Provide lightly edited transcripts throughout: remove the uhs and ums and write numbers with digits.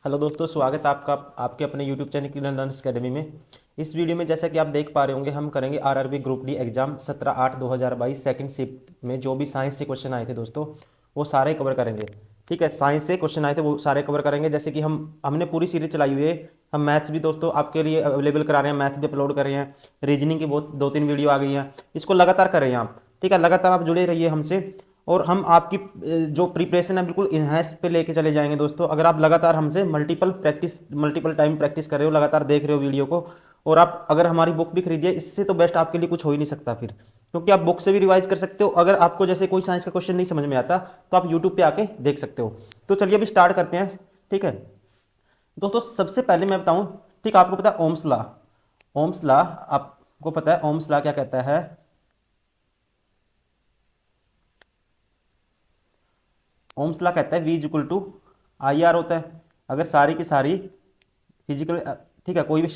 Hello दोस्तों, स्वागत है आपका आपके अपने यूट्यूब चैनल किरण रनर्स अकेडमी में। इस वीडियो में जैसा कि आप देख पा रहे होंगे, हम करेंगे RRB group D exam 17/8/2022 second shift में जो भी साइंस से क्वेश्चन आए थे दोस्तों, वो सारे कवर करेंगे। ठीक है, साइंस से क्वेश्चन आए थे वो सारे कवर करेंगे। जैसे कि हमने पूरी सीरीज चलाई हुई है। हम मैथ्स भी दोस्तों आपके लिए अवेलेबल करा रहे हैं, मैथ्स भी अपलोड कर रहे हैं। रीजनिंग की बहुत 2-3 वीडियो आ गई हैं। इसको लगातार कर रहे हैं आप। ठीक है, लगातार आप जुड़े रहिए हमसे और हम आपकी जो प्रिपरेशन है बिल्कुल इन्हांस पे लेके चले जाएंगे दोस्तों। अगर आप लगातार हमसे मल्टीपल टाइम प्रैक्टिस कर रहे हो, लगातार देख रहे हो वीडियो को, और आप अगर हमारी बुक भी खरीदिए, इससे तो बेस्ट आपके लिए कुछ हो ही नहीं सकता फिर। क्योंकि आप बुक से भी रिवाइज कर सकते हो। अगर आपको जैसे कोई साइंस का क्वेश्चन नहीं समझ में आता तो आप यूट्यूब पे आके देख सकते हो। तो चलिए अभी स्टार्ट करते हैं। ठीक है दोस्तों, सबसे पहले मैं बताऊं। ठीक, आपको पता है ओम्स लॉ। ओम्स लॉ आपको पता है, ओम्स लॉ क्या कहता है? ओम्स लॉ कहता है V is equal to I R होता है। अगर सारी की सारी फिजिकल, ठीक है, कोई भी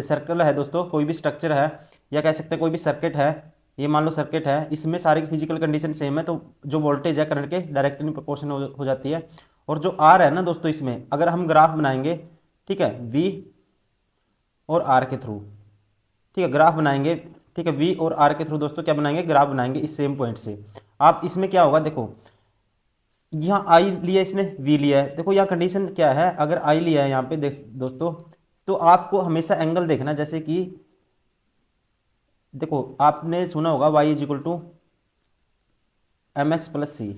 सर्कल है दोस्तों, कोई भी स्ट्रक्चर है, या कह सकते हैं कोई भी सर्किट है, ये मान लो सर्किट है, इसमें सारी की फिजिकल कंडीशन सेम है, तो जो वोल्टेज है करंट के डायरेक्टली प्रोपोर्शन हो जाती है। और जो आर है ना दोस्तों, इसमें अगर हम ग्राफ बनाएंगे, ठीक है, वी और आर के थ्रू, ठीक है, ग्राफ बनाएंगे। ठीक है, वी और आर के थ्रू दोस्तों क्या बनाएंगे? ग्राफ बनाएंगे इस सेम पॉइंट से। आप इसमें क्या होगा देखो, यहाँ आई लिया इसने, वी लिया है। देखो यहाँ कंडीशन क्या है, अगर आई लिया है यहाँ पे देख दोस्तों, तो आपको हमेशा एंगल देखना। जैसे कि देखो, आपने सुना होगा Y is equal to M X plus C.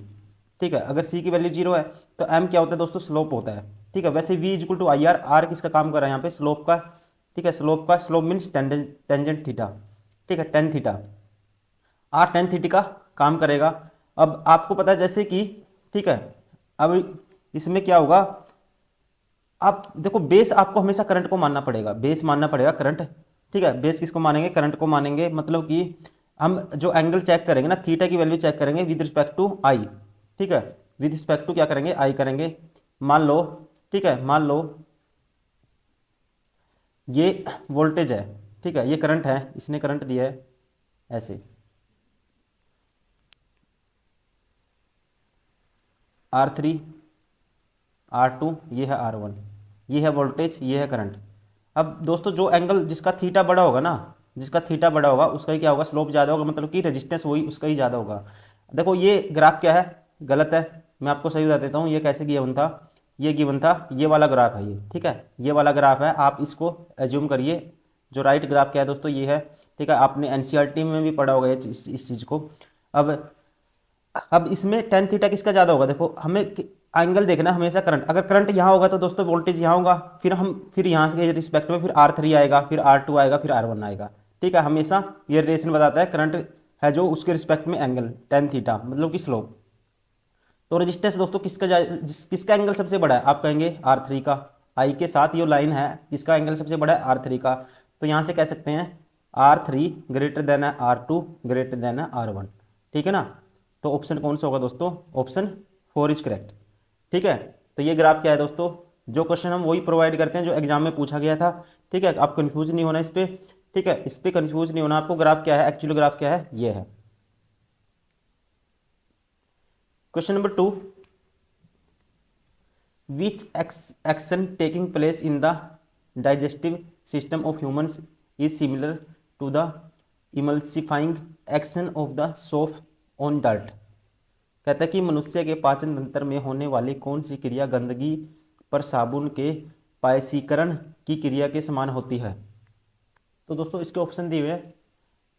ठीक है, अगर सी की वैल्यू 0 है तो एम क्या होता है दोस्तों? स्लोप होता है। ठीक है, वैसे V is equal to I R. R किसका काम कर रहा है यहाँ पे? स्लोप का। ठीक है, स्लोप का, स्लोप मीन्स टेंजेंट थीटा। ठीक है, tan theta. R tan theta का काम करेगा। अब आपको पता है जैसे कि, ठीक है, अब इसमें क्या होगा, आप देखो बेस आपको हमेशा करंट को मानना पड़ेगा, बेस मानना पड़ेगा करंट। ठीक है, बेस किसको मानेंगे? करंट को मानेंगे। मतलब कि हम जो एंगल चेक करेंगे ना, थीटा की वैल्यू चेक करेंगे विद रिस्पेक्ट टू आई। ठीक है, विद रिस्पेक्ट टू क्या करेंगे? आई करेंगे। मान लो, ठीक है, मान लो ये वोल्टेज है। ठीक है, ये करंट है, इसने करंट दिया है ऐसे, R3 R2, ये है R1, ये है वोल्टेज, ये है करंट। अब दोस्तों जो एंगल जिसका थीटा बड़ा होगा ना, जिसका थीटा बड़ा होगा उसका ही क्या होगा? स्लोप ज़्यादा होगा, मतलब कि रेजिस्टेंस वही उसका ही ज़्यादा होगा। देखो ये ग्राफ क्या है? गलत है। मैं आपको सही बता देता हूँ ये कैसे गिवन था। ये गिवन था, ये वाला ग्राफ है ये। ठीक है, ये वाला ग्राफ है, आप इसको एज्यूम करिए। जो राइट ग्राफ क्या है दोस्तों? ये है। ठीक है, आपने एनसीईआरटी में भी पढ़ा होगा इस चीज़ को। अब अब इसमें टेन थीटा किसका ज़्यादा होगा? देखो हमें एंगल देखना है हमेशा करंट। अगर करंट यहाँ होगा तो दोस्तों वोल्टेज यहाँ होगा, फिर यहाँ के रिस्पेक्ट में फिर R3 आएगा, फिर R2 आएगा, फिर R1 आएगा। ठीक है, हमेशा ये रिलेशन बताता है करंट है जो उसके रिस्पेक्ट में एंगल टेन थीटा, मतलब कि स्लोप। तो रेजिस्टेंस दोस्तों किसका एंगल सबसे बड़ा है? आप कहेंगे R3 का। आई के साथ ये लाइन है, किसका एंगल सबसे बड़ा है? R3 का। तो यहाँ से कह सकते हैं R3 ग्रेटर देन है R2 ग्रेटर देन है R1। ठीक है ना? तो ऑप्शन कौन सा होगा दोस्तों? Option 4 is correct. ठीक है, तो ये ग्राफ क्या है दोस्तों? जो क्वेश्चन हम वही प्रोवाइड करते हैं जो एग्जाम में पूछा गया था। ठीक है, आप कंफ्यूज नहीं होना इस पर। ठीक है, इस पर कंफ्यूज नहीं होना आपको। ग्राफ क्या है, एक्चुअल ग्राफ क्या है? ये है। Question number 2, which action taking place in the digestive system of humans is similar to the emulsifying action of the soap on dirt? कहता है कि मनुष्य के पाचन तंत्र में होने वाली कौन सी क्रिया गंदगी पर साबुन के पायसीकरण की क्रिया के समान होती है? तो दोस्तों इसके ऑप्शन दिए हुए हैं।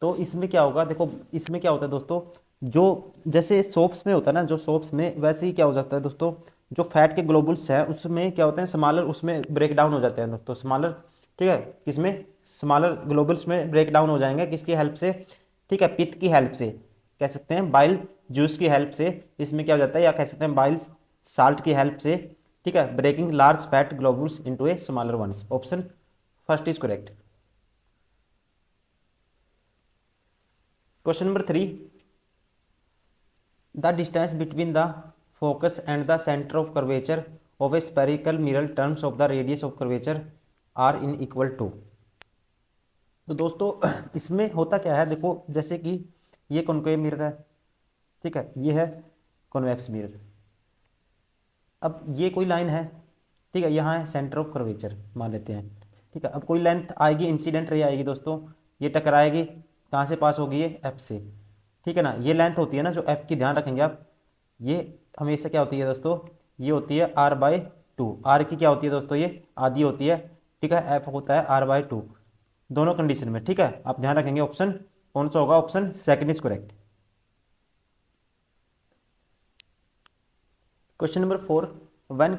तो इसमें क्या होगा देखो, इसमें क्या होता है दोस्तों, जो जैसे सोप्स में होता है ना, जो सोप्स में वैसे ही क्या हो जाता है दोस्तों, जो फैट के ग्लोबुल्स हैं उसमें क्या होते हैं? स्मॉलर, उसमें ब्रेक डाउन हो जाते हैं दोस्तों, स्मॉलर। ठीक है, किसमें? स्मॉलर ग्लोबुल्स में ब्रेक डाउन हो जाएंगे। किसकी हेल्प से? ठीक है, पित्त की हेल्प से, कह सकते हैं बाइल जूस की हेल्प से। इसमें क्या हो जाता है, या कह सकते हैं बाइल साल्ट की हेल्प से। ठीक है, breaking large fat globules into a smaller ones. Option first is correct. Question number 3, the distance between the focus and the center of curvature of a spherical mirror terms of the radius of curvature are in equal to। तो दोस्तों इसमें होता क्या है देखो, जैसे कि ये कॉन्केव मिरर है। ठीक है, ये है कॉन्वेक्स मिरर। अब ये कोई लाइन है, ठीक है, यहाँ है सेंटर ऑफ कर्वेचर मान लेते हैं। ठीक है, अब कोई लेंथ आएगी, इंसिडेंट रे आएगी दोस्तों, ये टकराएगी, कहाँ से पास होगी, ये एफ से। ठीक है ना, ये लेंथ होती है ना जो एफ की, ध्यान रखेंगे आप, ये हमेशा क्या होती है दोस्तों, ये होती है r/2। आर की क्या होती है दोस्तों, ये आधी होती है। ठीक है, एफ होता है r/2 दोनों कंडीशन में। ठीक है, आप ध्यान रखेंगे ऑप्शन कौन सा होगा, option second is correct. Question number 4, when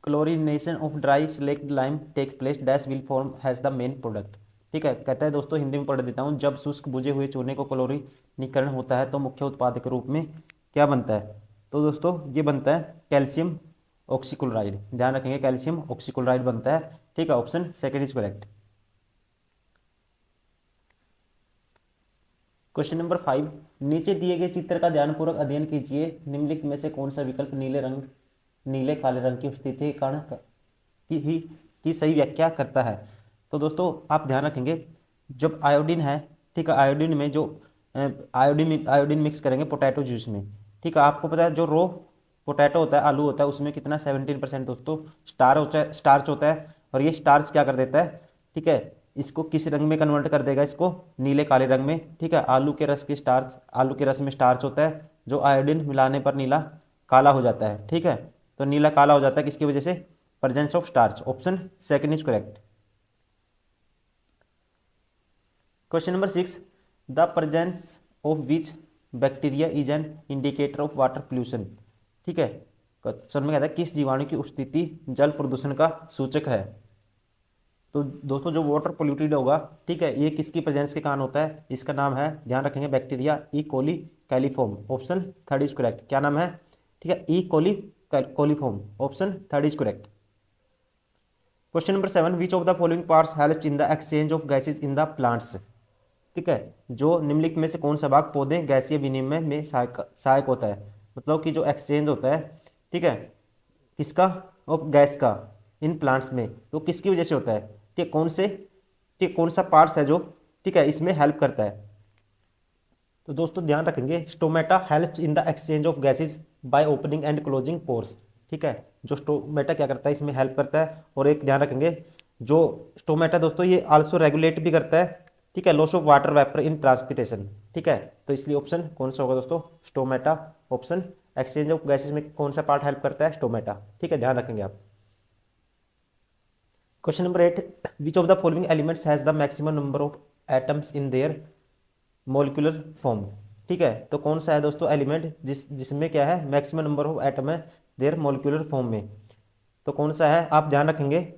chlorination of dry slaked lime take place dash will form has the main product. ठीक है, कहता है दोस्तों, हिंदी में पढ़ देता हूँ, जब शुष्क बुझे हुए चूने को क्लोरीनीकरण होता है तो मुख्य उत्पाद के रूप में क्या बनता है। तो दोस्तों ये बनता है कैल्शियम ऑक्सीक्लोराइड, ध्यान रखेंगे कैल्शियम ऑक्सीक्लोराइड बनता है। ठीक है, option second is correct. Question number 5, नीचे दिए गए चित्र का ध्यानपूर्वक अध्ययन कीजिए, निम्नलिखित में से कौन सा विकल्प नीले काले रंग की उपस्थिति के कारण की सही व्याख्या करता है। तो दोस्तों आप ध्यान रखेंगे, जब आयोडीन है, ठीक है, आयोडीन में जो आयोडीन मिक्स करेंगे पोटैटो जूस में। ठीक है, आपको पता है जो रो पोटैटो होता है, आलू होता है, उसमें कितना 17% दोस्तों स्टार्च होता है। और ये स्टार्च क्या कर देता है, ठीक है, इसको किस रंग में कन्वर्ट कर देगा, इसको नीले काले रंग में। ठीक है, आलू के रस में स्टार्च होता है, जो आयोडीन मिलाने पर नीला काला हो जाता है। ठीक है, तो नीला काला हो जाता है किसकी वजह से, presence of starch, option second is correct. Question number 6, the presence of which bacteria is an indicator of water pollution. ठीक है, क्वेश्चन में कहता है किस जीवाणु की उपस्थिति जल प्रदूषण का सूचक है। तो दोस्तों जो वाटर पोल्यूटेड होगा, ठीक है, ये किसकी प्रेजेंस के कारण होता है, इसका नाम है, ध्यान रखेंगे, bacteria E coli coliform, option third is correct. क्या नाम है, ठीक है, E coli coliform, option third is correct. Question number 7, which of the following parts help in the exchange of gases in the plants. ठीक है, जो निम्नलिखित में से कौन सा भाग पौधे गैसीय विनिमय में सहायक होता है, मतलब कि जो एक्सचेंज होता है, ठीक है, किसका, और गैस का इन प्लांट्स में, तो किसकी वजह से होता है, ठीक, कौन सा पार्ट्स है जो, ठीक है, इसमें हेल्प करता है। तो दोस्तों ध्यान रखेंगे, stomata helps in the exchange of gases by opening and closing pores. ठीक है, जो स्टोमेटा क्या करता है, इसमें हेल्प करता है। और एक ध्यान रखेंगे, जो स्टोमेटा दोस्तों ये आल्सो रेगुलेट भी करता है, ठीक है, loss of water vapour in transpiration. ठीक है, तो इसलिए ऑप्शन कौन सा होगा दोस्तों, stomata, option exchange of gases में कौन सा पार्ट हेल्प करता है, स्टोमेटा। ठीक है, ध्यान रखेंगे आप। Question number 8, which of the following elements has the maximum number of atoms in their molecular form. ठीक है, तो कौन सा है दोस्तों एलिमेंट जिसमें क्या है, मैक्सिमम नंबर ऑफ एटम है देयर मोलिकुलर फॉर्म में। तो कौन सा है, आप ध्यान रखेंगे,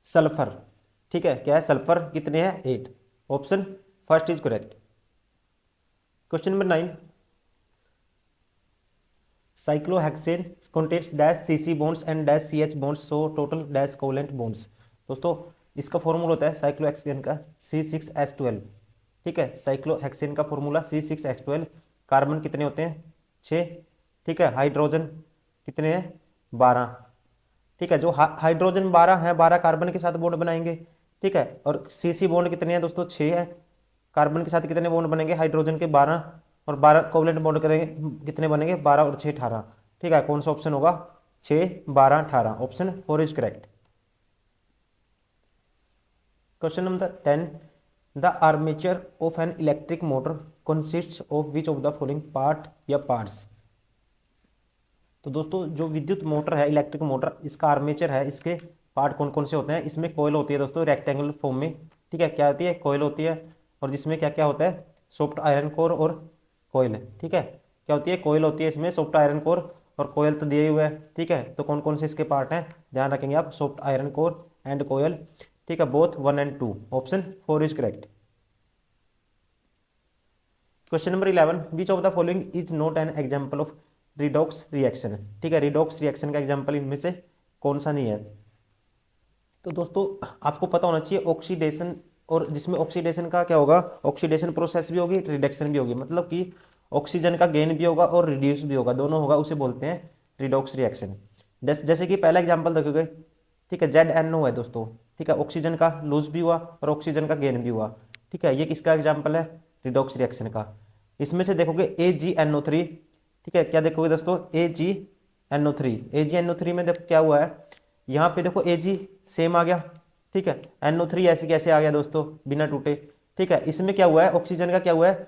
सल्फर। ठीक है, क्या है, सल्फर कितने हैं, 8, option first is correct. Question number 9, cyclohexane contains dash CC bonds and dash CH bonds, so total dash covalent bonds। दोस्तों इसका फॉर्मूला होता है साइक्लोहेक्सेन का C6H12। ठीक है, साइक्लोहेक्सेन का फॉर्मूला C6H12। कार्बन कितने होते हैं, 6। ठीक है, हाइड्रोजन कितने हैं, 12। ठीक है, जो हाइड्रोजन 12 है, 12 कार्बन के साथ बॉन्ड बनाएंगे। ठीक है, और CC बॉन्ड कितने हैं दोस्तों, 6 है। कार्बन के साथ कितने बॉन्ड बनेंगे, हाइड्रोजन के 12, और 12 कोवलेंट बॉन्ड करेंगे, कितने बनेंगे, 12 और 6 18। ठीक है, कौन सा ऑप्शन होगा, 6 12 18, option 4 is correct. Question number 10, the armature of an electric motor consists of which of the following part या पार्ट्स। तो दोस्तों जो विद्युत मोटर है, इलेक्ट्रिक मोटर, इसका आर्मेचर है, इसके पार्ट कौन कौन से होते हैं, इसमें कोयल होती है दोस्तों रेक्टेंगुलर फॉर्म में। ठीक है, क्या होती है, कोयल होती है। और जिसमें क्या क्या होता है, सॉफ्ट आयरन कोर और कोयल। ठीक है, क्या होती है, कोयल होती है, इसमें सॉफ्ट आयरन कोर और कोयल तो दिए हुए है। ठीक है, तो कौन कौन से इसके पार्ट हैं, ध्यान रखेंगे आप, सॉफ्ट आयरन कोर एंड कोयल। ठीक है, both 1 and 2, option 4 is correct. Question number 11, which of the following is not an example of redox reaction. ठीक है, रिडॉक्स रिएक्शन का एग्जाम्पल इनमें से कौन सा नहीं है। तो दोस्तों आपको पता होना चाहिए ऑक्सीडेशन, और जिसमें ऑक्सीडेशन का क्या होगा, ऑक्सीडेशन प्रोसेस भी होगी, रिडक्शन भी होगी, मतलब कि ऑक्सीजन का गेन भी होगा और रिड्यूस भी होगा, दोनों होगा, उसे बोलते हैं रिडॉक्स रिएक्शन। जैसे कि पहला एग्जांपल देखोगे, ठीक है, ZNO है दोस्तों। ठीक है, ऑक्सीजन का लूज भी हुआ और ऑक्सीजन का गेन भी हुआ। ठीक है, ये किसका एग्जाम्पल है, रिडॉक्स रिएक्शन का। इसमें से देखोगे AgNO3। ठीक है, क्या देखोगे दोस्तों, AgNO3 में देखो क्या हुआ है, यहाँ पे देखो Ag सेम आ गया, ठीक है। NO3 ऐसे कैसे आ गया दोस्तों बिना टूटे, ठीक है। इसमें क्या हुआ है, ऑक्सीजन का क्या हुआ है,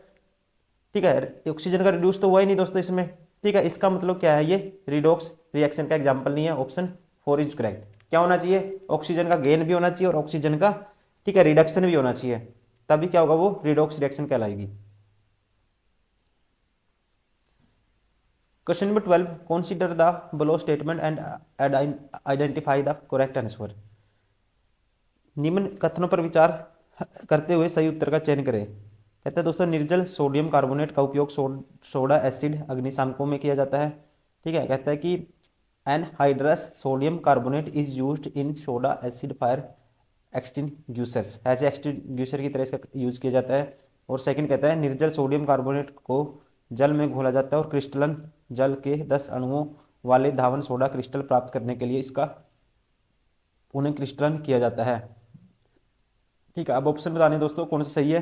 ठीक है, ऑक्सीजन का रिड्यूस तो हुआ ही नहीं दोस्तों इसमें, ठीक है। इसका मतलब क्या है, ये रिडॉक्स रिएक्शन का एग्जाम्पल नहीं है। Option 4 is correct. क्या होना चाहिए, ऑक्सीजन का गेन भी होना चाहिए और ऑक्सीजन का, ठीक है, रिडक्शन भी होना चाहिए, तभी क्या होगा, वो रिडॉक्स रिएक्शन कहलाएगी। Question number 12, consider the below statement and identify the correct answer. निम्न कथनों पर विचार करते हुए सही उत्तर का चयन करें। कहता है दोस्तों, निर्जल सोडियम कार्बोनेट का उपयोग सोडा एसिड अग्निशामकों में किया जाता है, ठीक है। कहता है कि anhydrous sodium carbonate is used in soda acid fire extinguishers, ऐसे एक्सटिंग्विशर की तरह इसका यूज किया जाता है। और सेकंड कहता है, निर्जल सोडियम कार्बोनेट को जल में घोला जाता है और क्रिस्टलन जल के 10 अणुओं वाले धावन सोडा क्रिस्टल प्राप्त करने के लिए इसका पुनः क्रिस्टलन किया जाता है, ठीक है। अब ऑप्शन बताने दोस्तों कौन सा सही है,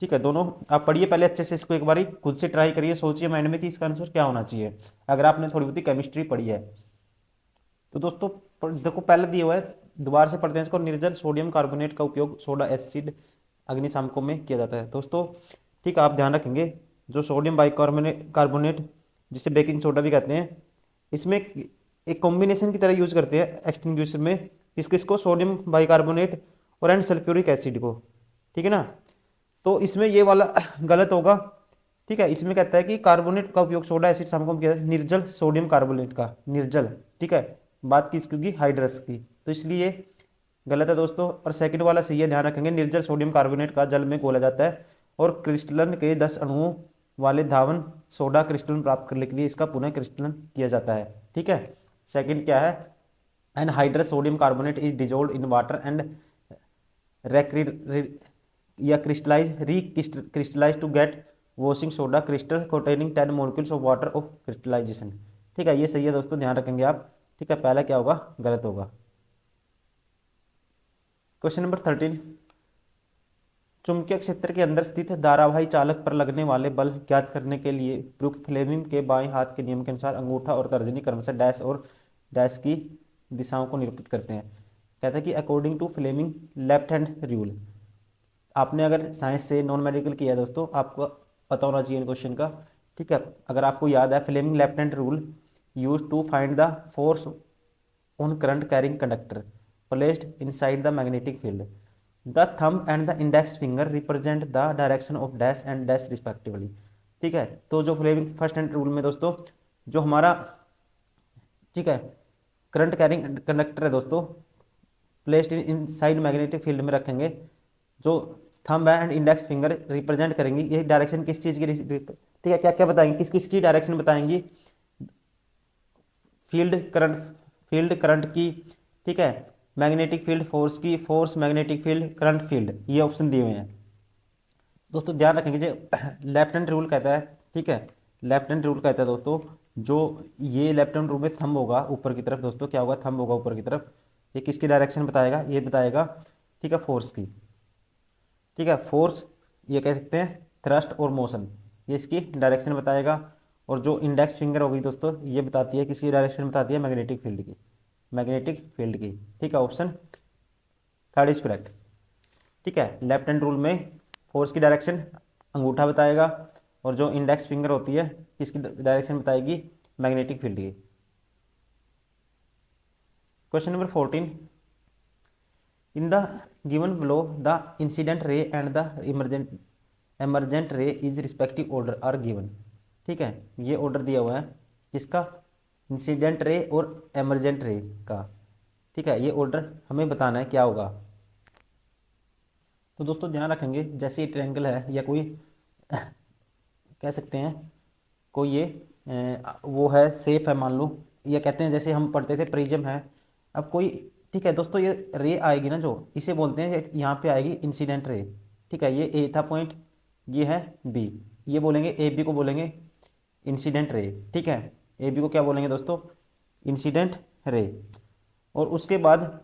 ठीक है। दोनों आप पढ़िए पहले अच्छे से, इसको एक बारी खुद से ट्राई करिए, सोचिए माइंड में कि इसका आंसर क्या होना चाहिए, अगर आपने थोड़ी बहुत केमिस्ट्री पढ़ी है तो। दोस्तों देखो पहले दिया हुआ है, दोबारा से पढ़ते हैं इसको। निर्जल सोडियम कार्बोनेट का उपयोग सोडा एसिड अग्निशामकों में किया जाता है दोस्तों, ठीक है। आप ध्यान रखेंगे, जो सोडियम बाइकार्बोनेट कार्बोनेट जिसे बेकिंग सोडा भी कहते हैं, इसमें एक कॉम्बिनेशन की तरह यूज करते हैं एक्सटिंग्विशर में, किसको, सोडियम बाइकार्बोनेट और एंड सल्फ्यूरिक एसिड को, ठीक है ना। तो इसमें ये वाला गलत होगा, ठीक है। इसमें कहता है कि कार्बोनेट का उपयोग सोडा एसिड शामकों में किया जाता है, निर्जल सोडियम कार्बोनेट का, निर्जल, ठीक है। बात किस की, हाइड्रस की, तो इसलिए गलत है दोस्तों। और सेकंड वाला सही है, ध्यान रखेंगे, निर्जल सोडियम कार्बोनेट का जल में घोला जाता है और क्रिस्टलन के 10 अणुओं वाले धावन सोडा क्रिस्टलन प्राप्त करने के लिए इसका पुनः क्रिस्टलन किया जाता है, ठीक है। सेकंड क्या है, anhydrous sodium carbonate is dissolve in water and या crystallise to get washing soda crystal containing 10 molecules of water of crystallisation, ठीक है। ये सही है दोस्तों, ध्यान रखेंगे आप, ठीक है। पहला क्या होगा, गलत होगा। क्वेश्चन नंबर 13, चुंबकीय क्षेत्र के अंदर स्थित धारावाही चालक पर लगने वाले बल ज्ञात करने के लिए प्रयुक्त फ्लेमिंग के बाएं हाथ के नियम के अनुसार अंगूठा और तर्जनी क्रमशः डैश और डैश की दिशाओं को निरूपित करते हैं। कहता है कि according to Fleming left hand rule. आपने अगर साइंस से नॉन मेडिकल किया है दोस्तों, आपको पता होना चाहिए क्वेश्चन का, ठीक है। अगर आपको याद है, Fleming left hand rule use to find the force on current carrying conductor placed inside the magnetic field, the thumb and the index finger represent the direction of dash and dash respectively, ठीक है। तो जो Fleming first hand rule में दोस्तों, जो हमारा, ठीक है, करंट कैरिंग कंडक्टर है दोस्तों, placed in side magnetic field में रखेंगे, जो thumb and index finger represent करेंगी, ये डायरेक्शन किस चीज़ की, ठीक है, क्या क्या बताएंगे, किस किस की डायरेक्शन बताएंगी, फील्ड करंट की, ठीक है, मैग्नेटिक फील्ड फोर्स की, force magnetic field current field, ये ऑप्शन दिए हुए हैं दोस्तों। ध्यान रखेंगे जो लेफ्ट हैंड रूल कहता है, ठीक है, लेफ्ट हैंड रूल कहता है दोस्तों, जो ये लेफ्ट हैंड रूल में थंब होगा ऊपर की तरफ दोस्तों, क्या होगा, थंब होगा ऊपर की तरफ, ये किसकी डायरेक्शन बताएगा, ये बताएगा, ठीक है, फोर्स की, ठीक है, फोर्स, ये कह सकते हैं थ्रस्ट और मोशन, ये इसकी डायरेक्शन बताएगा। और जो इंडेक्स फिंगर होगी दोस्तों, ये बताती है, किसकी डायरेक्शन बताती है, मैग्नेटिक फील्ड की, मैग्नेटिक फील्ड की, ठीक है। ऑप्शन 3 इज करेक्ट, ठीक है। लेफ्ट हैंड रूल में फोर्स की डायरेक्शन अंगूठा बताएगा और जो इंडेक्स फिंगर होती है किसकी डायरेक्शन बताएगी, मैग्नेटिक फील्ड की। Question number 14, in the given below the incident ray and the emergent ray is respective order are given, ठीक है। ये ऑर्डर दिया हुआ है किसका, इंसिडेंट रे और एमरजेंट रे का, ठीक है। ये ऑर्डर हमें बताना है क्या होगा। तो दोस्तों ध्यान रखेंगे, जैसे ये ट्रायंगल है या कोई कह सकते हैं कोई ये वो है, सेफ है मान लो, या कहते हैं जैसे हम पढ़ते थे प्रिज्म है, अब कोई, ठीक है दोस्तों, ये रे आएगी ना जो, इसे बोलते हैं, यहाँ पे आएगी इंसिडेंट रे, ठीक है। ये ए था पॉइंट, ये है बी, ये बोलेंगे ए बी को बोलेंगे इंसिडेंट रे, ठीक है। ए बी को क्या बोलेंगे दोस्तों, इंसिडेंट रे। और उसके बाद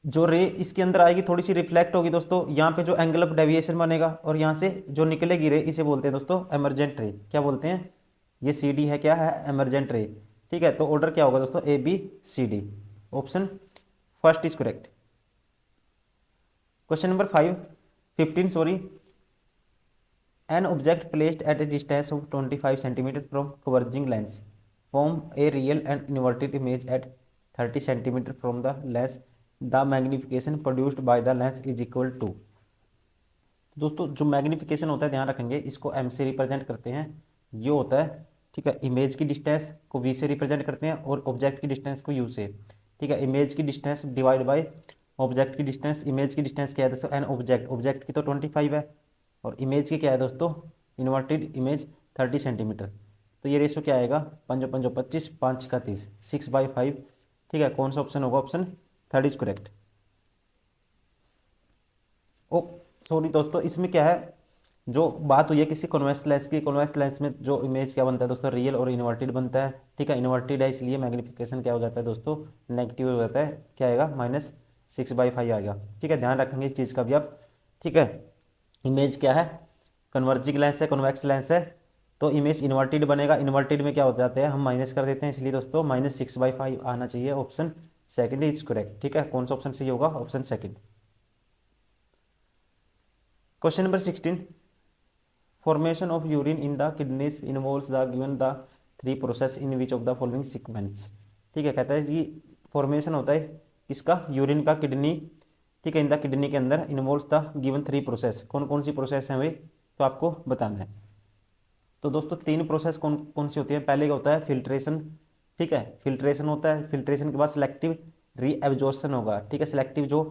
जो रे इसके अंदर आएगी थोड़ी सी रिफ्लेक्ट होगी दोस्तों, यहाँ पे जो एंगल ऑफ डेविएशन बनेगा और यहाँ से जो निकलेगी रे, इसे बोलते हैं दोस्तों एमरजेंट रे, क्या बोलते हैं, ये सी डी है, क्या है, एमरजेंट रे, ठीक है, तो ऑर्डर क्या होगा दोस्तों, ABCD, option first is correct. Question number 15 sorry, an object placed at a distance of 25 centimetre from converging lens form a real and inverted image at 30 centimetre from the lens, the magnification produced by the lens is equal to. दोस्तों जो magnification होता है, ध्यान रखेंगे, इसको M से represent करते हैं, ये होता है, ठीक है, इमेज की डिस्टेंस को V से रिप्रेजेंट करते हैं और ऑब्जेक्ट की डिस्टेंस को U से, ठीक है। इमेज की डिस्टेंस डिवाइड बाय ऑब्जेक्ट की डिस्टेंस, इमेज की डिस्टेंस क्या है दोस्तों, एन ऑब्जेक्ट की तो 25 है और इमेज की क्या है दोस्तों, इन्वर्टेड इमेज 30 सेंटीमीटर। तो ये रेशो क्या आएगा, 5 5 25, 5 का 30, 6/5, ठीक है। कौन सा ऑप्शन होगा, option third is correct. Oh sorry दोस्तों, इसमें क्या है, जो बात हुई है किसी कॉन्वेक्स लेंस की, कॉन्वेक्स लेंस में जो इमेज क्या बनता है दोस्तों, रियल और इन्वर्टेड बनता है, ठीक है। इन्वर्टेड है इसलिए मैग्निफिकेशन क्या हो जाता है दोस्तों, नेगेटिव हो जाता है, क्या आएगा, -6/5 आएगा, ठीक है। ध्यान रखेंगे इस चीज़ का भी आप, ठीक है। इमेज क्या है, कन्वर्जिंग लेंस है, कॉन्वेक्स लेंस है, तो इमेज इन्वर्टेड बनेगा, इन्वर्टेड में क्या हो जाते हैं, हम माइनस कर देते हैं, इसलिए दोस्तों -6/5 आना चाहिए, ऑप्शन सेकंड इज करेक्ट, ठीक है। कौन सा ऑप्शन सही होगा, option second. Question number 16, formation of urine in the kidneys involves the given the 3 process in which of the following sequence, ठीक है। कहता है जी फॉर्मेशन होता है किसका, यूरिन का किडनी, ठीक है, इन द किडनी के अंदर, इन्वॉल्व्स द गिवन 3 प्रोसेस, कौन कौन सी प्रोसेस हैं वे, तो आपको बताना है। तो दोस्तों 3 प्रोसेस कौन कौन सी होती है, पहले क्या होता है, फिल्ट्रेशन, ठीक है, फिल्ट्रेशन होता है, फिल्ट्रेशन के बाद सिलेक्टिव रीएब्जॉर्प्शन होगा, ठीक है, सिलेक्टिव जो,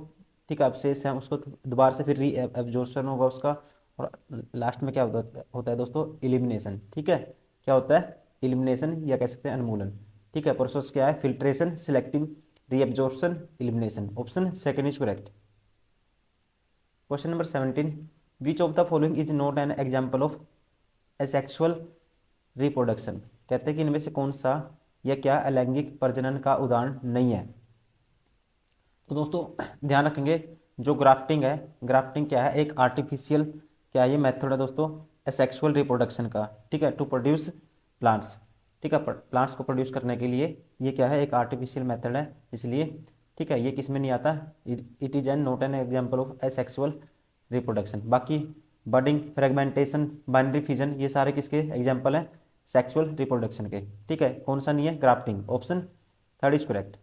ठीक है, अवशेष है उसको दोबारा से फिर रीएब्जॉर्प्शन होगा उसका, और लास्ट में क्या होता है दोस्तों, इलिमिनेशन, ठीक है। क्या होता है, इलिमिनेशन या कह सकते हैं उन्मूलन, ठीक है। प्रोसेस क्या है, filtration, selective reabsorption, elimination, option second is correct. Question number 17, which of the following is not an example of asexual reproduction, कहते हैं कि इनमें से कौन सा या क्या अलैंगिक प्रजनन का उदाहरण नहीं है। तो दोस्तों ध्यान रखेंगे, जो ग्राफ्टिंग है, ग्राफ्टिंग क्या है, एक आर्टिफिशियल क्या है, ये मेथड है दोस्तों एसेक्सुअल रिप्रोडक्शन का, ठीक है, टू प्रोड्यूस प्लांट्स, ठीक है, प्लांट्स को प्रोड्यूस करने के लिए ये क्या है, एक आर्टिफिशियल मेथड है, इसलिए, ठीक है, ये किस में नहीं आता, it is an not an example of asexual reproduction. बाकी बडिंग, फ्रेगमेंटेशन, बाइनरी फिजन, ये सारे किसके एग्जाम्पल हैं, सेक्सुअल रिप्रोडक्शन के, ठीक है। कौन सा नहीं है, grafting, option third is correct.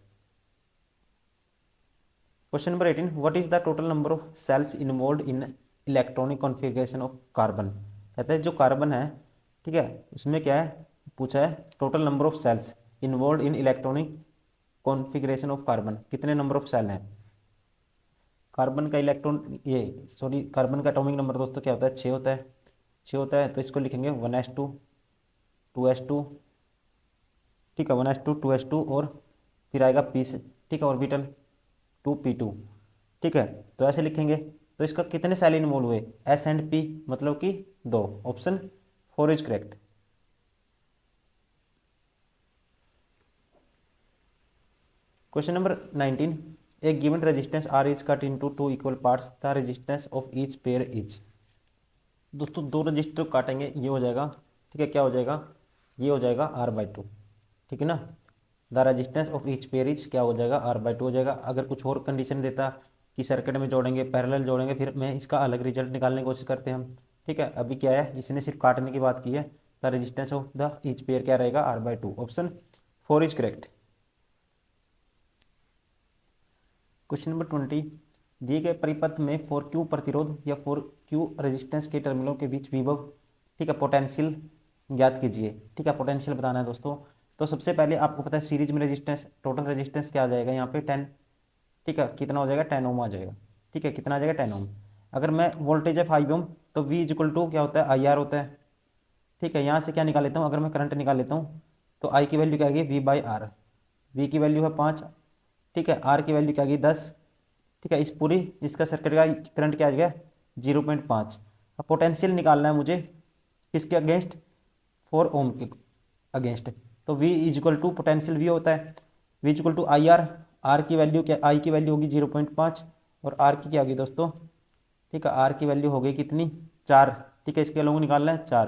Question number 18, what is the total number of cells involve in electronic configuration of carbon, कहते हैं जो कार्बन है, ठीक है, उसमें क्या है, पूछा है total number of cells involve in electronic configuration of carbon, कितने नंबर ऑफ सेल हैं। कार्बन का इलेक्ट्रॉन, ये सॉरी, कार्बन का एटॉमिक नंबर दोस्तों क्या होता है, 6 होता है, 6 होता है, तो इसको लिखेंगे 1s2 2s2, ठीक है, 1s2 2s2 और फिर आएगा पी से, ठीक है, ऑर्बिटल 2p2, ठीक है। तो ऐसे लिखेंगे, तो इसका कितने सेल इन्वॉल्व हुए, एस एंड पी, मतलब कि 2, option 4 is correct. Question number 19, A given resistance R is cut into 2 equal parts, the resistance of each pair is. दोस्तों 2 रजिस्टर काटेंगे, ये हो जाएगा, ठीक है, क्या हो जाएगा, ये हो जाएगा R/2, ठीक है ना। The resistance of each pair is क्या हो जाएगा, R/2 हो जाएगा। अगर कुछ और कंडीशन देता कि सर्किट में जोड़ेंगे, पैरेलल जोड़ेंगे, फिर मैं इसका अलग रिजल्ट निकालने की कोशिश करते हैं हम, ठीक है। अभी क्या है, इसने सिर्फ काटने की बात की है, the resistance of the each pair क्या रहेगा, R/2, option 4 is correct. Question number 20, दिए गए परिपथ में 4Q प्रतिरोध या 4Q रेजिस्टेंस के टर्मिनलों के बीच विभव, ठीक है, पोटेंशियल ज्ञात कीजिए, ठीक है, पोटेंशियल बताना है दोस्तों। तो सबसे पहले आपको पता है सीरीज में रेजिस्टेंस, टोटल रेजिस्टेंस क्या आ जाएगा यहाँ पे 10, ठीक है, कितना हो जाएगा, 10 ओम आ जाएगा, ठीक है, कितना आ जाएगा, 10 ओम। अगर मैं वोल्टेज है 5 ओम, तो V इक्वल टू क्या होता है, IR होता है, ठीक है। यहाँ से क्या निकाल लेता हूँ, अगर मैं करंट निकाल लेता हूँ, तो I की वैल्यू क्या आएगी, V/R, V की वैल्यू है 5, ठीक है, R की वैल्यू क्या आएगी 10, ठीक है। इस पूरी इसका सर्किट का करंट क्या आ गया, 0.5। अब पोटेंशियल निकालना है मुझे किसके अगेंस्ट, 4 ओम के अगेंस्ट, तो V equal to potential V होता है, V equal to IR, R की वैल्यू क्या, I की वैल्यू होगी 0.5 और R की क्या होगी दोस्तों, ठीक है, R की वैल्यू हो गई कितनी, 4, ठीक है, इसके लोग निकालना है 4,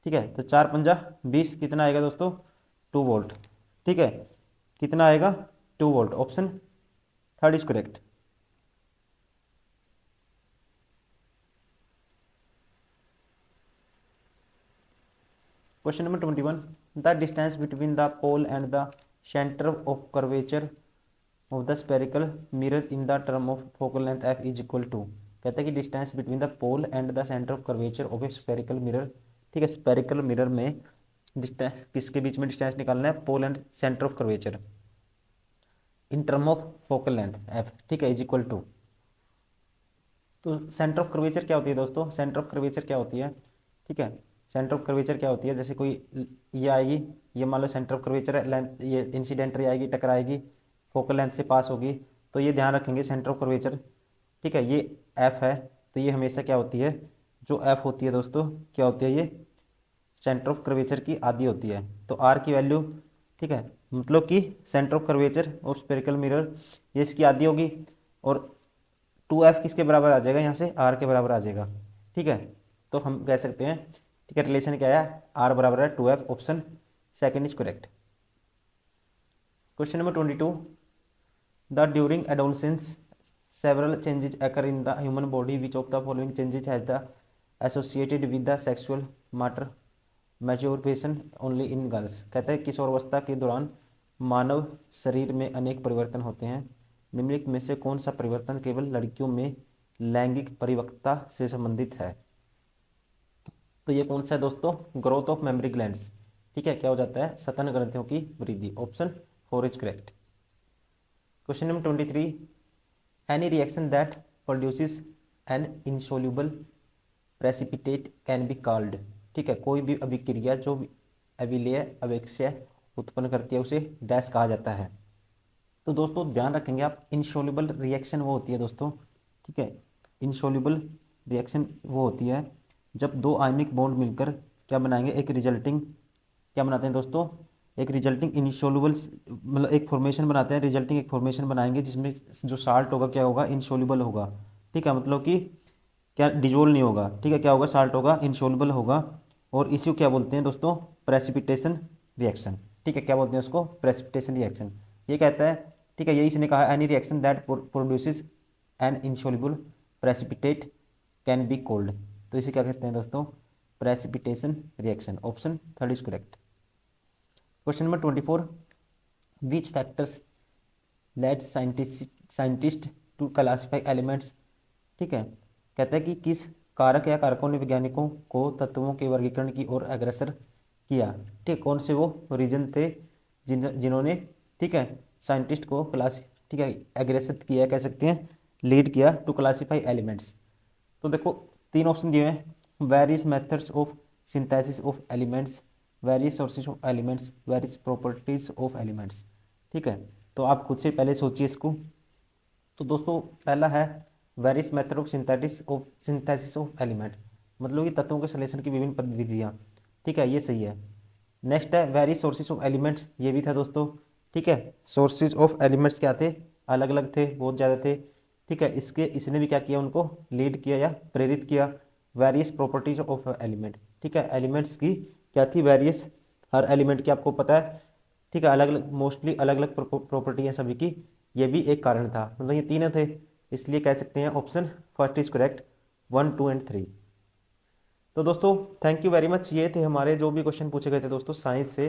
ठीक है। तो 4 × 5 = 20, कितना आएगा दोस्तों, 2 वोल्ट, ठीक है, कितना आएगा 2 volt, option third is correct. Question number 21, the distance between the pole and the centre of curvature of the spherical mirror in the term of focal length F is equal to. कहता है कि distance between the pole and the centre of curvature of a spherical mirror, ठीक है, spherical mirror में distance, किसके बीच में distance निकालना है, pole and centre of curvature in term of focal length F, ठीक है, इज इक्वल टू। तो सेंटर ऑफ कर्वेचर क्या होती है दोस्तों, सेंटर ऑफ कर्वेचर क्या होती है, ठीक है, सेंटर ऑफ कर्वेचर क्या होती है, जैसे कोई ये आएगी, ये मान लो सेंटर ऑफ कर्वेचर है, लेंथ ये इंसिडेंट रे आएगी, टकराएगी, फोकल लेंथ से पास होगी, तो ये ध्यान रखेंगे सेंटर ऑफ कर्वेचर, ठीक है, ये एफ है, तो ये हमेशा क्या होती है, जो एफ होती है दोस्तों क्या होती है, ये सेंटर ऑफ कर्वेचर की आधी होती है, तो आर की वैल्यू, ठीक है, मतलब कि सेंटर ऑफ कर्वेचर और स्पेरिकल मिरर ये इसकी आधी होगी, और 2f किसके बराबर आ जाएगा, यहाँ से r के बराबर आ जाएगा, ठीक है, तो हम कह सकते हैं, ठीक है, रिलेशन क्या है, r बराबर है 2f, option second is correct. Question number 22, the during adolescence several changes occur in the human body, which of the following changes has the associated with the sexual matter maturation only in girls। कहता है किशोरावस्था के दौरान मानव शरीर में अनेक परिवर्तन होते हैं, निम्नलिखित में से कौन सा परिवर्तन केवल लड़कियों में लैंगिक परिपक्वता से संबंधित है। तो ये कौन सा है दोस्तों, ग्रोथ ऑफ मेमोरी ग्लैंड्स, ठीक है, क्या हो जाता है, सतन ग्रंथियों की वृद्धि, option 4 is correct. Question number 23, any reaction that produces an insoluble precipitate can be called, ठीक है, कोई भी अभिक्रिया जो अविलेय अवेक्षय उत्पन्न करती है उसे डैश कहा जाता है। तो दोस्तों ध्यान रखेंगे आप, इनसोल्यूबल रिएक्शन वो होती है दोस्तों, ठीक है, इनसोल्यूबल रिएक्शन वो होती है जब दो आयनिक बॉन्ड मिलकर क्या बनाएंगे, एक रिजल्टिंग, क्या बनाते हैं दोस्तों, एक रिजल्टिंग इनसोल्यूबल, मतलब एक फॉर्मेशन बनाते हैं, रिजल्टिंग एक फॉर्मेशन बनाएंगे जिसमें जो साल्ट होगा क्या होगा, इनसोल्यूबल होगा, ठीक है, मतलब कि क्या डिजोल्व नहीं होगा, ठीक है, क्या होगा, साल्ट होगा, इनसोल्यूबल होगा, और इसी को क्या बोलते हैं दोस्तों, प्रेसिपिटेशन रिएक्शन, ठीक है, क्या बोलते हैं उसको, प्रेसिपिटेशन रिएक्शन। ये कहता है, ठीक है, यही इसने कहा, any reaction that produces an insoluble precipitate can be cold, तो इसे क्या कहते हैं दोस्तों, precipitation reaction, option third is correct. Question number 24, which factors led scientist to classify elements, ठीक है, कहता है कि किस कारक या कारकों ने वैज्ञानिकों को तत्वों के वर्गीकरण की ओर अग्रसर किया, ठीक, कौन से वो रीजन थे जिन्होंने, ठीक है, साइंटिस्ट को ठीक है, अग्रसित किया, कह सकते हैं लीड किया टू क्लासिफाई एलिमेंट्स। तो देखो 3 ऑप्शन दिए हैं, various methods of synthesis of elements, various sources of elements, various properties of elements, ठीक है, तो आप खुद से पहले सोचिए इसको। तो दोस्तों पहला है various method of synthesis of element, मतलब कि तत्वों के सलेशन की विभिन्न विधियाँ, ठीक है, ये सही है। नेक्स्ट है वेरियस सोर्सेज ऑफ एलिमेंट्स, ये भी था दोस्तों, ठीक है, सोर्सेज ऑफ एलिमेंट्स क्या थे, अलग अलग थे, बहुत ज़्यादा थे, ठीक है, इसने भी क्या किया, उनको लीड किया या प्रेरित किया। वेरियस प्रॉपर्टीज ऑफ एलिमेंट, ठीक है, एलिमेंट्स की क्या थी, वेरियस, हर एलिमेंट की आपको पता है, ठीक है, अलग अलग, मोस्टली अलग अलग प्रॉपर्टी है सभी की, ये भी एक कारण था, मतलब ये तीनों थे, इसलिए कह सकते हैं option first is correct, 1, 2 and 3। तो दोस्तों थैंक यू वेरी मच, ये थे हमारे जो भी क्वेश्चन पूछे गए थे दोस्तों साइंस से,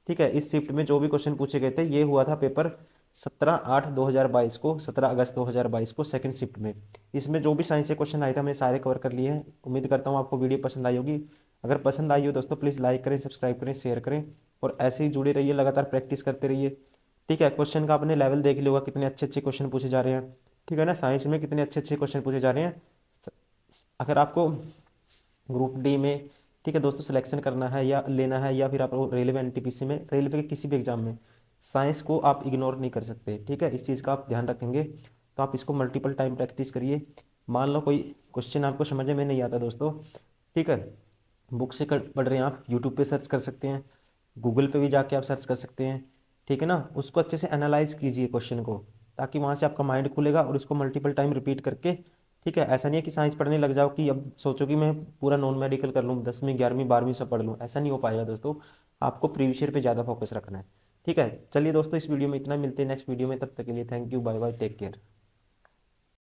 ठीक है, इस शिफ्ट में जो भी क्वेश्चन पूछे गए थे, ये हुआ था पेपर 17/8/2022 को, 17 अगस्त 2022 को सेकंड शिफ्ट में। इसमें जो भी साइंस से क्वेश्चन आए थे हमने सारे कवर कर लिए हैं। उम्मीद करता हूँ आपको वीडियो पसंद आई होगी। अगर पसंद आई हो दोस्तों प्लीज़ लाइक करें, सब्सक्राइब करें, शेयर करें, और ऐसे ही जुड़े रहिए, लगातार प्रैक्टिस करते रहिए, ठीक है। क्वेश्चन का आपने लेवल देख लिया होगा, कितने अच्छे अच्छे क्वेश्चन पूछे जा रहे हैं, ठीक है ना, साइंस में कितने अच्छे अच्छे क्वेश्चन पूछे जा रहे हैं। अगर आपको ग्रुप डी में, ठीक है दोस्तों, सिलेक्शन करना है या लेना है, या फिर आप रेलवे एनटीपीसी में, रेलवे के किसी भी एग्जाम में साइंस को आप इग्नोर नहीं कर सकते, ठीक है, इस चीज़ का आप ध्यान रखेंगे। तो आप इसको मल्टीपल टाइम प्रैक्टिस करिए। मान लो कोई क्वेश्चन आपको समझ में नहीं आता दोस्तों, ठीक है, बुक से पढ़ रहे हैं आप, यूट्यूब पे सर्च कर सकते हैं, गूगल पे भी जाके आप सर्च कर सकते हैं, ठीक है ना, उसको अच्छे से एनालाइज कीजिए क्वेश्चन को, ताकि वहाँ से आपका माइंड खुलेगा, और उसको मल्टीपल टाइम रिपीट करके, ठीक है, ऐसा नहीं है कि साइंस पढ़ने लग जाओ कि अब सोचो कि मैं पूरा नॉन मेडिकल कर लूँ, 10वीं 11वीं 12वीं सब पढ़ लूँ, ऐसा नहीं हो पाएगा दोस्तों। आपको प्रीवियस ईयर पे ज़्यादा फोकस रखना है, ठीक है, चलिए दोस्तों इस वीडियो में इतना, मिलते हैं नेक्स्ट वीडियो में, तब तक के लिए thank you, bye bye, take care.